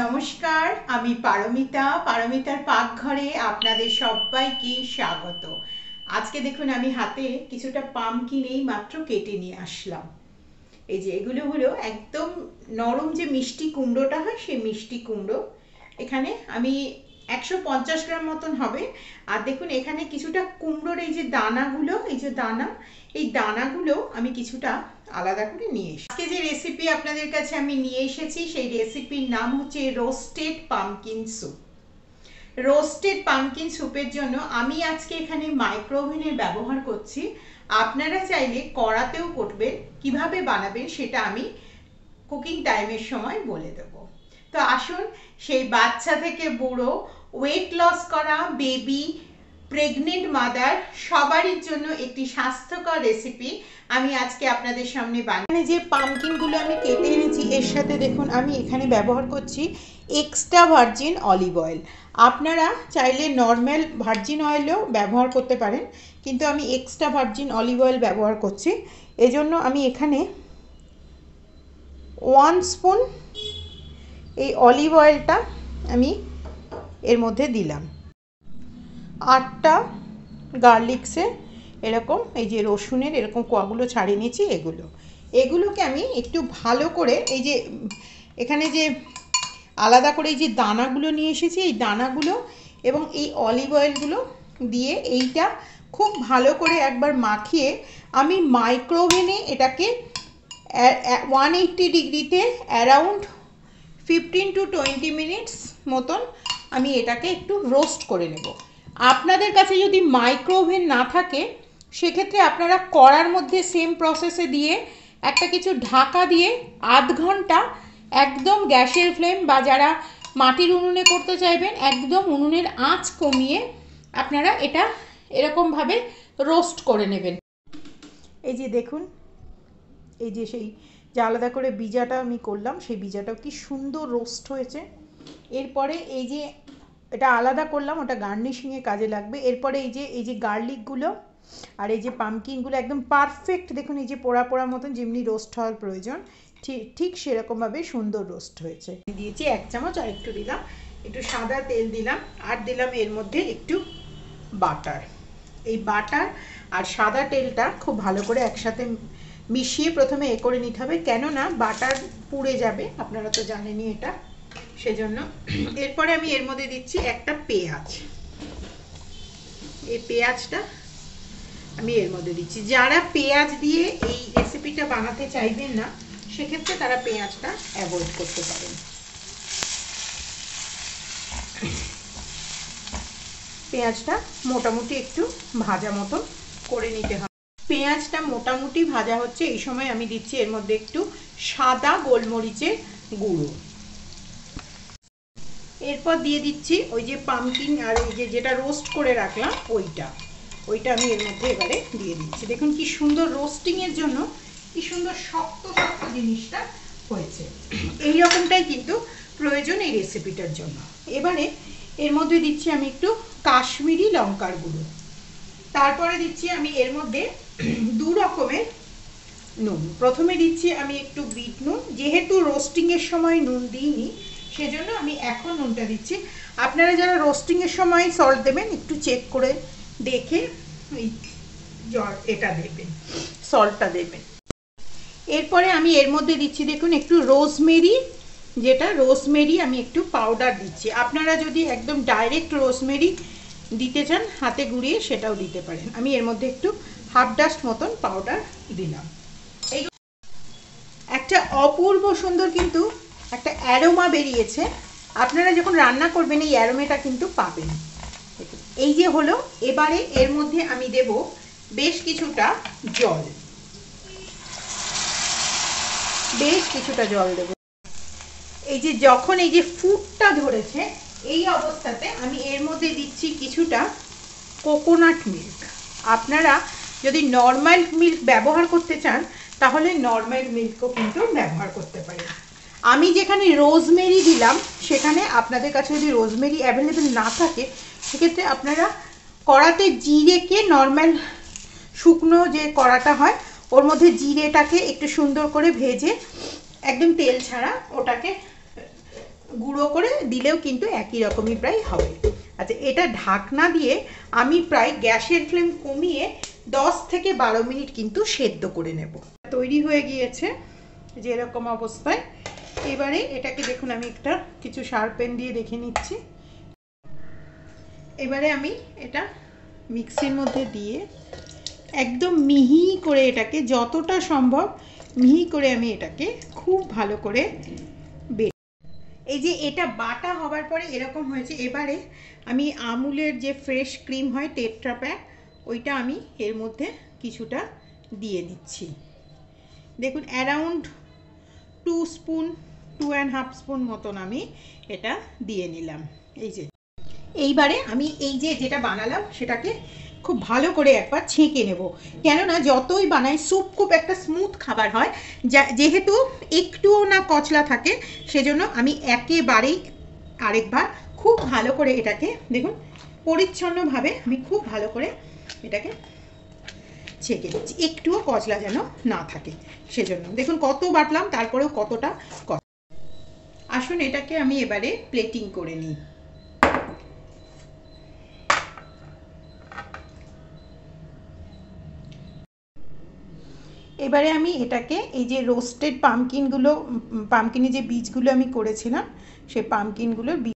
নমস্কার, আমি পারমিতার পাকঘরে আপনাদের সবাইকে স্বাগত। আজকে দেখুন আমি হাতে কিছুটা পামকিন এই মাত্র কেটে নিয়ে আসলাম। এই যে এগুলো হলো একদম নরম যে মিষ্টি কুমড়োটা হয়, সেই মিষ্টি কুমড়ো। এখানে আমি 150 গ্রাম মতন হবে। আর দেখুন এখানে কিছুটা কুমড়োর এই যে দানাগুলো, এই যে দানা, এই দানাগুলো আমি কিছুটা আলাদা করে নিয়ে এসেছি। আজকে যে রেসিপি আপনাদের কাছে আমি নিয়ে এসেছি, সেই রেসিপির নাম হচ্ছে roasted pumpkin soup. Roasted pumpkin স্যুপের জন্য আমি আজকে এখানে মাইক্রোওভেনের ব্যবহার করছি। আপনারা চাইলে কড়াতেও করবেন। কিভাবে বানাবেন সেটা আমি কুকিং টাইমের সময় বলে দেবো। তো আসুন, সেই বাচ্চা থেকে বুড়ো, ওয়েট লস করা বেবি, প্রেগনেন্ট মাদার, সবারই জন্য একটি স্বাস্থ্যকর রেসিপি আমি আজকে আপনাদের সামনে বানাই। যে পামকিনগুলো আমি কেটে এনেছি, এর সাথে দেখুন আমি এখানে ব্যবহার করছি এক্সট্রা ভার্জিন অলিভ অয়েল। আপনারা চাইলে নর্মাল ভার্জিন অয়েলও ব্যবহার করতে পারেন, কিন্তু আমি এক্সট্রা ভার্জিন অলিভ অয়েল ব্যবহার করছি। এজন্য আমি এখানে 1 স্পুন এই অলিভ অয়েলটা আমি এর মধ্যে দিলাম। 8টা গার্লিক্সে এরকম এই যে রসুনের এরকম কোয়াগুলো ছাড়িয়ে নিয়েছি, এগুলোকে আমি একটু ভালো করে এই যে এখানে যে আলাদা করে এই যে দানাগুলো নিয়ে এসেছি, এই দানাগুলো এবং এই অলিভ অয়েলগুলো দিয়ে এইটা খুব ভালো করে একবার মাখিয়ে আমি মাইক্রোওভেনে এটাকে 180 ডিগ্রিতে অ্যারাউন্ড 15 to 20 মিনিটস মতন আমি এটাকে একটু রোস্ট করে নেব। আপনাদের কাছে যদি মাইক্রোওভেন না থাকে, সেক্ষেত্রে আপনারা কড়ার মধ্যে সেম প্রসেসে দিয়ে একটা কিছু ঢাকা দিয়ে আধ ঘন্টা একদম গ্যাসের ফ্লেম, বা যারা মাটির উনুনে করতে চাইবেন একদম উনুনের আঁচ কমিয়ে আপনারা এটা এরকমভাবে রোস্ট করে নেবেন। এই যে দেখুন, এই যে সেই যে আলাদা করে বীজাটা আমি করলাম, সেই বীজাটাও কি সুন্দর রোস্ট হয়েছে। এরপরে এই যে এটা আলাদা করলাম, ওটা গার্নিশিংয়ে কাজে লাগবে। এরপরে এই যে গার্লিকগুলো আর এই যে পামকিনগুলো একদম পারফেক্ট, দেখুন এই যে পোড়া পোড়া মতন যেমনি রোস্ট হওয়ার প্রয়োজন ঠিক সেরকমভাবে সুন্দর রোস্ট হয়েছে। দিয়েছি 1 চামচ, আর একটু দিলাম একটু সাদা তেল দিলাম, আর দিলাম এর মধ্যে একটু বাটার। এই বাটার আর সাদা তেলটা খুব ভালো করে একসাথে মিশিয়ে প্রথমে এ করে নিতে হবে, কেননা বাটার পুড়ে যাবে, আপনারা তো জানেনই এটা, সেজন্য। এরপরে আমি এর মধ্যে দিচ্ছি একটা পেঁয়াজ। এই পেঁয়াজটা আমি এর মধ্যে দিচ্ছি। যারা পেঁয়াজ দিয়ে এই রেসিপিটা বানাতে চাইবেন না, সেক্ষেত্রে তারা পেঁয়াজটা অ্যাভয়েড করতে পারেন। পেঁয়াজটা মোটামুটি একটু ভাজা মতো করে নিতে হবে। পেঁয়াজটা মোটামুটি ভাজা হচ্ছে, এই সময় আমি দিচ্ছি এর মধ্যে একটু সাদা গোলমরিচের গুঁড়ো। এরপর দিয়ে দিচ্ছি ওই যে পামকিন আর এই যে যেটা রোস্ট করে রাখলাম ওইটা আমি এর মধ্যে এবারে দিয়ে দিচ্ছি। দেখুন কি সুন্দর রোস্টিংয়ের জন্য কি সুন্দর শক্ত শক্ত জিনিসটা হয়েছে। এই রকমটাই কিন্তু প্রয়োজন এই রেসিপিটার জন্য। এবারে এর মধ্যে দিচ্ছি আমি একটু কাশ্মীরি লঙ্কার গুঁড়ো। তারপরে দিচ্ছি আমি এর মধ্যে 2 রকমের নুন। প্রথমে দিচ্ছি আমি একটু বিট নুন, যেহেতু রোস্টিংয়ের সময় নুন দিইনি সেজন্য আমি এখন নুনটা দিচ্ছি। আপনারা যারা রোস্টিংয়ের সময় সল্ট দেবেন, একটু চেক করে দেখে এটা দেবেন, সল্টটা দেবেন। এরপরে আমি এর মধ্যে দিচ্ছি দেখুন একটু রোজমেরি, রোজমেরি আমি একটু পাউডার দিচ্ছি। আপনারা যদি একদম ডাইরেক্ট রোজমেরি দিতে চান হাতে গুঁড়িয়ে, সেটাও দিতে পারেন। আমি এর মধ্যে একটু হাফ ডাস্ট মতন পাউডার দিলাম। এই একটা অপূর্ব সুন্দর কিন্তু একটা অ্যারোমা বেরিয়েছে। আপনারা যখন রান্না করবেন এই অ্যারোমাটা কিন্তু পাবেন। এই যে হলো। এবারে এর মধ্যে আমি দেব বেশ কিছুটা জল, দেব। এই যে যখন এই যে ফুটটা ধরেছে, এই অবস্থাতে আমি এর মধ্যে দিচ্ছি কিছুটা কোকোনাট মিল্ক। আপনারা যদি নর্মাল মিল্ক ব্যবহার করতে চান, তাহলে নর্মাল মিল্কও কিন্তু ব্যবহার করতে পারেন। আমি যেখানে রোজমেরি দিলাম, সেখানে আপনাদের কাছে যদি রোজমেরি অ্যাভেলেবেল না থাকে, সেক্ষেত্রে আপনারা কড়াতে জিরেকে, নর্মাল শুকনো যে কড়াটা হয় ওর মধ্যে জিরেটাকে একটু সুন্দর করে ভেজে একদম তেল ছাড়া ওটাকে গুঁড়ো করে দিলেও কিন্তু একই রকমই প্রায় হবে। আচ্ছা, এটা ঢাকনা দিয়ে আমি প্রায় গ্যাসের ফ্লেম কমিয়ে 10 থেকে 12 মিনিট কিন্তু সেদ্ধ করে নেব। তৈরি হয়ে গিয়েছে যে এরকম অবস্থায়। এবারে এটাকে দেখুন আমি একটা কিছু শার্পেন দিয়ে দেখে নিচ্ছি। এবারে আমি এটা মিক্সির মধ্যে দিয়ে একদম মিহি করে, এটাকে যতটা সম্ভব মিহি করে আমি এটাকে খুব ভালো করে এই যে এটা বাটা হবার পরে এরকম হয়েছে। এবারে আমি আমুলের যে ফ্রেশ ক্রিম হয় টেট্রা প্যাক, ওইটা আমি এর মধ্যে কিছুটা দিয়ে দিচ্ছি। দেখুন অ্যারাউন্ড 2 স্পুন 2.5 স্পুন মতন আমি এটা দিয়ে নিলাম। এই যে এইবারে আমি এই যে যেটা বানালাম সেটাকে খুব ভালো করে একবার ছেঁকে নেব, কেননা যতই বানাই স্যুপ খুব একটা স্মুথ খাবার হয়, যেহেতু একটুও না কচলা থাকে, সেজন্য আমি একেবারেই আরেকবার খুব ভালো করে এটাকে দেখুন পরিচ্ছন্নভাবে আমি খুব ভালো করে এটাকে ছেঁকে দিচ্ছি, একটুও কচলা যেন না থাকে সেজন্য। দেখুন কত বাটলাম তারপরেও কতটা আসুন এটাকে আমি এবারে প্লেটিং করে নিই। এবারে আমি এটাকে এই যে রোস্টেড পামকিনগুলো, পামকিনের যে বীজগুলো আমি করেছিলাম, সেই পামকিনগুলোর